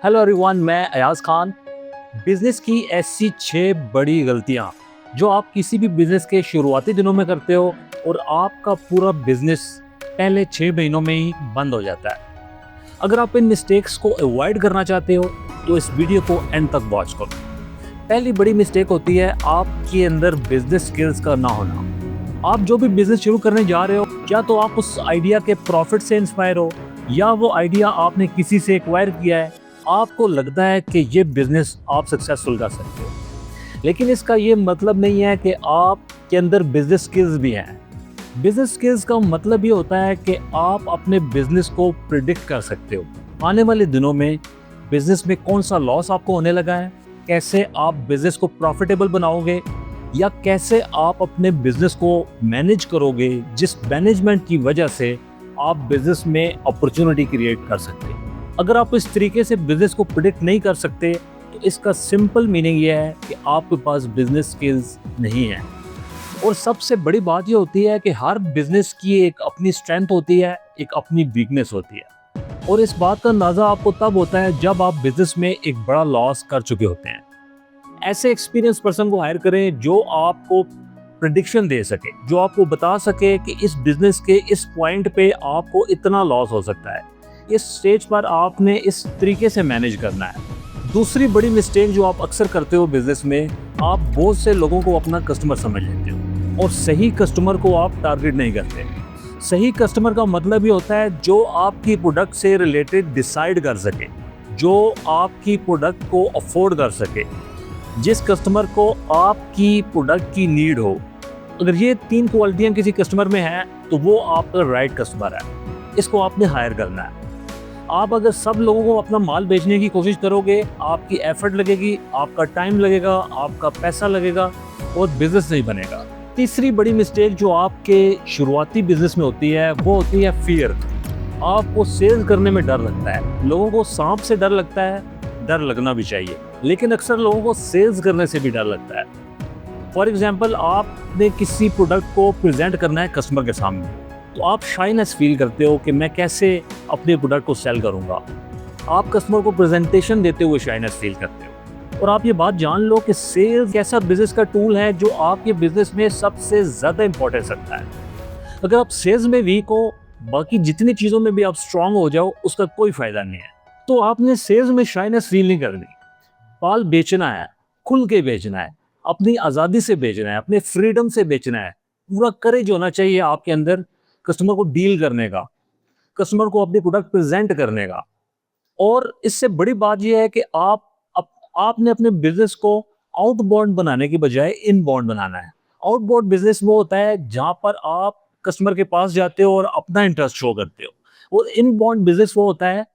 Hello everyone, मैं Ayaz Khan. Business की ऐसी 6 बड़ी गलतियां जो आप किसी भी बिजनेस के शुरुआती दिनों में करते हो और आपका पूरा बिजनेस पहले 6 महीनों में ही बंद हो जाता है। अगर आप इन मिस्टेक्स को अवॉइड करना चाहते हो तो इस वीडियो को एंड तक वॉच करो। पहली बड़ी मिस्टेक होती है आपके अंदर बिजनेस स्किल्स का ना होना। आप जो भी बिजनेस शुरू करने जा रहे हो, क्या तो आप उस आइडिया के प्रॉफिट से इंस्पायर हो या वो आइडिया आपने किसी से एक्वायर किया है, आपको लगता है कि ये बिजनेस आप सक्सेसफुल कर सकते हो। लेकिन इसका ये मतलब नहीं है कि आपके अंदर बिजनेस स्किल्स भी हैं। बिजनेस स्किल्स का मतलब ये होता है कि आप अपने बिजनेस को प्रिडिक्ट कर सकते हो। आने वाले दिनों में बिजनेस में कौन सा लॉस आपको होने लगा है, कैसे आप बिजनेस को प्रॉफिटेबल बनाओगे या कैसे आप अपने बिजनेस को मैनेज करोगे, जिस मैनेजमेंट की वजह से आप बिजनेस में अपॉर्चुनिटी क्रिएट कर सकते हैं। अगर आप इस तरीके से बिजनेस को प्रिडिक्ट नहीं कर सकते तो इसका सिंपल मीनिंग ये है कि आपके पास बिजनेस स्किल्स नहीं है। और सबसे बड़ी बात ये होती है कि हर बिजनेस की एक अपनी स्ट्रेंथ होती है, एक अपनी वीकनेस होती है। और इस बात का अंदाजा आपको तब होता है जब आप बिजनेस में एक बड़ा लॉस कर चुके होते हैं। ऐसे एक्सपीरियंस पर्सन को हायर करें जो आपको प्रिडिक्शन दे सके, जो आपको बता सके कि इस बिजनेस के इस पॉइंट पे आपको इतना लॉस हो सकता है, इस स्टेज पर आपने इस तरीके से मैनेज करना है। दूसरी बड़ी मिस्टेक जो आप अक्सर करते हो बिजनेस में, आप बहुत से लोगों को अपना कस्टमर समझ लेते हो और सही कस्टमर को आप टारगेट नहीं करते। सही कस्टमर का मतलब ये होता है जो आपकी प्रोडक्ट से रिलेटेड डिसाइड कर सके, जो आपकी प्रोडक्ट को अफोर्ड कर सके, जिस कस्टमर को आपकी प्रोडक्ट की नीड हो। अगर ये 3 क्वालिटियां किसी कस्टमर में हैं तो वो आपका राइट कस्टमर है, इसको आपने हायर करना है। आप अगर सब लोगों को अपना माल बेचने की कोशिश करोगे, आपकी एफर्ट लगेगी, आपका टाइम लगेगा, आपका पैसा लगेगा और बिजनेस नहीं बनेगा। तीसरी बड़ी मिस्टेक जो आपके शुरुआती बिजनेस में होती है वो होती है फियर। आपको सेल्स करने में डर लगता है। लोगों को सांप से डर लगता है, डर लगना भी चाहिए, लेकिन अक्सर लोगों को सेल्स करने से भी डर लगता है। फॉर एग्जाम्पल, आपने किसी प्रोडक्ट को प्रेजेंट करना है कस्टमर के सामने, तो आप शाइनेस फील करते हो कि मैं कैसे अपने प्रोडक्ट को सेल करूंगा। आप कस्टमर को प्रेजेंटेशन देते हुए शाइनेस फील करते हो। और आप ये बात जान लो कि सेल्स ऐसा बिजनेस का टूल है जो आपके बिजनेस में सबसे ज्यादा इंपॉर्टेंस रखता है। अगर आप सेल्स में वीक हो, बाकी जितनी चीजों में भी आप स्ट्रांग हो जाओ, उसका कोई फायदा नहीं है। तो आपने सेल्स में शाइनेस फील नहीं करनी। माल बेचना है, खुल के बेचना है, अपनी आज़ादी से बेचना है, अपने फ्रीडम से बेचना है। पूरा करेज होना चाहिए आपके अंदर कस्टमर को डील करने का, कस्टमर को अपनी प्रोडक्ट प्रेजेंट करने का। और इससे बड़ी बात यह है कि आपने अपने बिजनेस को आउटबाउंड बनाने की बजाय इनबाउंड बनाना है। आउटबाउंड बिजनेस वो होता है जहां पर आप कस्टमर के पास जाते हो और अपना इंटरेस्ट शो करते हो। और इनबाउंड बिजनेस वो होता है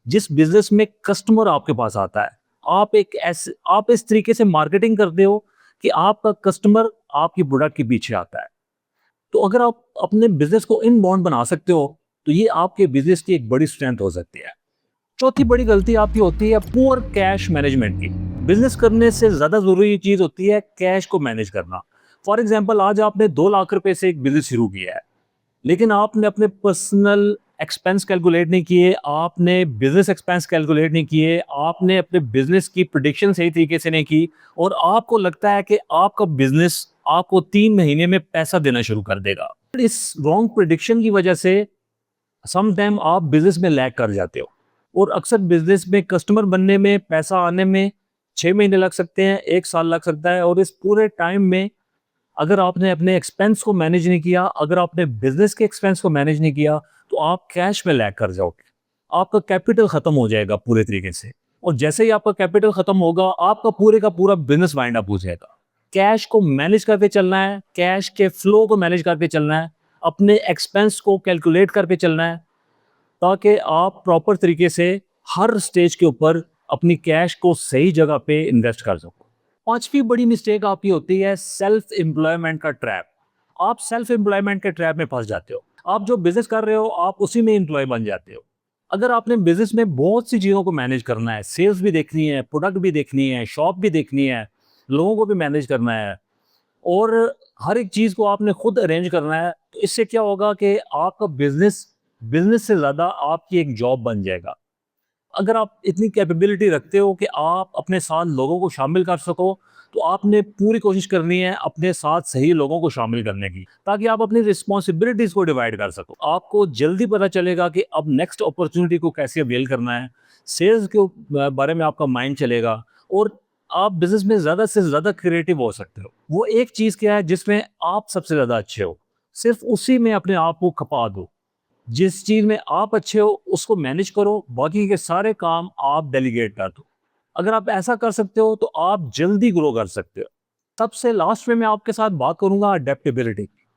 जिस बिजनेस में कस्टमर आपके पास आता है। आप इस तरीके से मार्केटिंग करते हो कि आपका कस्टमर आपकी प्रोडक्ट के पीछे आता है। तो अगर आप अपने बिजनेस को इनबाउंड बना सकते हो तो ये आपके बिजनेस की एक बड़ी स्ट्रेंथ हो सकती है। चौथी बड़ी गलती आपकी होती है पुअर कैश मैनेजमेंट की। बिजनेस करने से ज्यादा जरूरी चीज होती है कैश को मैनेज करना। फॉर एग्जाम्पल, आज आपने 2 लाख रुपए से एक बिजनेस शुरू किया है, लेकिन आपने अपने पर्सनल एक्सपेंस कैलकुलेट नहीं किए, आपने बिजनेस एक्सपेंस कैलकुलेट नहीं किए, आपने अपने बिजनेस की प्रिडिक्शन सही तरीके से नहीं की और आपको लगता है कि आपका बिजनेस आपको 3 महीने में पैसा देना शुरू कर देगा। इस रॉन्ग प्रिडिक्शन की वजह से सम टाइम आप बिजनेस में लैग कर जाते हो और अक्सर बिजनेस में कस्टमर बनने में, पैसा आने में 6 महीने लग सकते हैं, 1 साल लग सकता है। और इस पूरे टाइम में अगर आपने अपने एक्सपेंस को मैनेज नहीं किया, अगर आपने बिजनेस के एक्सपेंस को मैनेज नहीं किया, तो आप कैश में लैग कर जाओगे। आपका कैपिटल खत्म हो जाएगा पूरे तरीके से। और जैसे ही आपका कैपिटल खत्म होगा, आपका पूरे का पूरा बिजनेस वाइंड अप हो जाएगा। कैश को मैनेज करके चलना है, कैश के फ्लो को मैनेज करके चलना है, अपने एक्सपेंस को कैलकुलेट करके चलना है, ताकि आप प्रॉपर तरीके से हर स्टेज के ऊपर अपनी कैश को सही जगह पे इन्वेस्ट कर सको। पांचवी बड़ी मिस्टेक आपकी होती है सेल्फ एम्प्लॉयमेंट का ट्रैप। आप सेल्फ एम्प्लॉयमेंट के ट्रैप में फंस जाते हो। आप जो बिजनेस कर रहे हो, आप उसी में एम्प्लॉय बन जाते हो। अगर आपने बिजनेस में बहुत सी चीजों को मैनेज करना है, सेल्स भी देखनी है, प्रोडक्ट भी देखनी है, शॉप भी देखनी है, लोगों को भी मैनेज करना है और हर एक चीज को आपने खुद अरेंज करना है, तो इससे क्या होगा कि आपका बिजनेस बिजनेस से ज्यादा आपकी एक जॉब बन जाएगा। अगर आप इतनी कैपेबिलिटी रखते हो कि आप अपने साथ लोगों को शामिल कर सको, तो आपने पूरी कोशिश करनी है अपने साथ सही लोगों को शामिल करने की, ताकि आप अपनी रिस्पॉन्सिबिलिटीज को डिवाइड कर सको। आपको जल्दी पता चलेगा कि अब नेक्स्ट अपॉर्चुनिटी को कैसे अवेल करना है, सेल्स के बारे में आपका माइंड चलेगा, और आप बिजनेस में ज़्यादा से ज़्यादा क्रिएटिव हो सकते हो। वो एक चीज़ क्या है जिसमें आप सबसे ज़्यादा अच्छे हो, सिर्फ उसी में अपने आप को खपा दो। जिस चीज़ में आप अच्छे हो उसको मैनेज करो, बाकी के सारे काम आप डेलीगेट कर दो। अगर आप ऐसा कर सकते हो तो आप जल्दी ग्रो कर सकते हो। सबसे लास्ट में मैं आपके साथ बात करूंगा अडेप्टेबिलिटी की।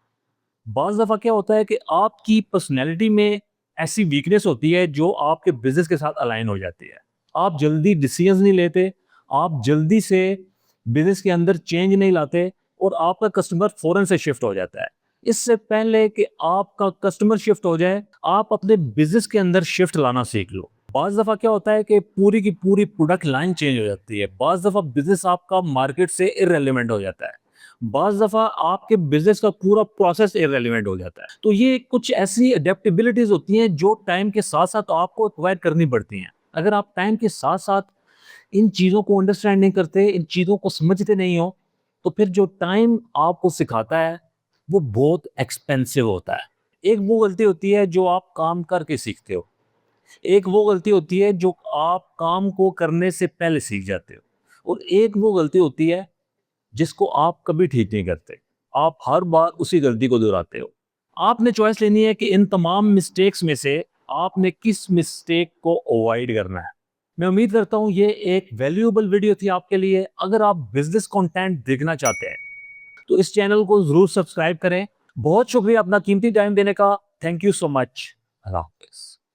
बाज़ दफ़ा क्या होता है कि आपकी पर्सनैलिटी में ऐसी वीकनेस होती है जो आपके बिज़नेस के साथ अलाइन हो जाती है। आप जल्दी डिसीज़न्स नहीं लेते, आप जल्दी से बिज़नेस के अंदर चेंज नहीं लाते, और आपका कस्टमर फ़ौरन से शिफ्ट हो जाता है। इससे पहले कि आपका कस्टमर शिफ्ट हो जाए, आप अपने बिज़नेस के अंदर शिफ्ट लाना सीख लो। बाज़ दफ़ा क्या होता है कि पूरी की पूरी प्रोडक्ट लाइन चेंज हो जाती है। बाज़ दफ़ा बिज़नेस आपका मार्केट से इर्रेलेवेंट हो जाता है। बाज़ दफ़ा आपके बिज़नेस का पूरा प्रोसेस इर्रेलेवेंट हो जाता है। तो ये कुछ ऐसी एडेप्टेबिलिटीज़ होती हैं जो टाइम के साथ-साथ आपको एक्वायर करनी पड़ती हैं। अगर आप टाइम के साथ-साथ इन चीज़ों को अंडरस्टैंड नहीं करते, इन चीज़ों को समझते नहीं हो, तो फिर जो टाइम आपको सिखाता है, वो बहुत एक्सपेंसिव होता है। एक वो गलती होती है जो आप काम करके सीखते हो। एक वो गलती होती है जो आप काम को करने से पहले सीख जाते हो। और एक वो गलती होती है जिसको आप कभी ठीक नहीं करते। आप हर बार उसी गलती को दोहराते हो। आपने चॉइस लेनी है कि इन तमाम मिस्टेक्स में से आपने किस मिस्टेक को अवॉइड करना है। मैं उम्मीद करता हूँ ये एक वैल्यूएबल वीडियो थी आपके लिए। अगर आप बिज़नेस कंटेंट देखना चाहते हैं, तो इस चैनल को ज़रूर सब्सक्राइब करें। बहुत शुक्रिया अपना कीमती टाइम देने का। Thank you so much.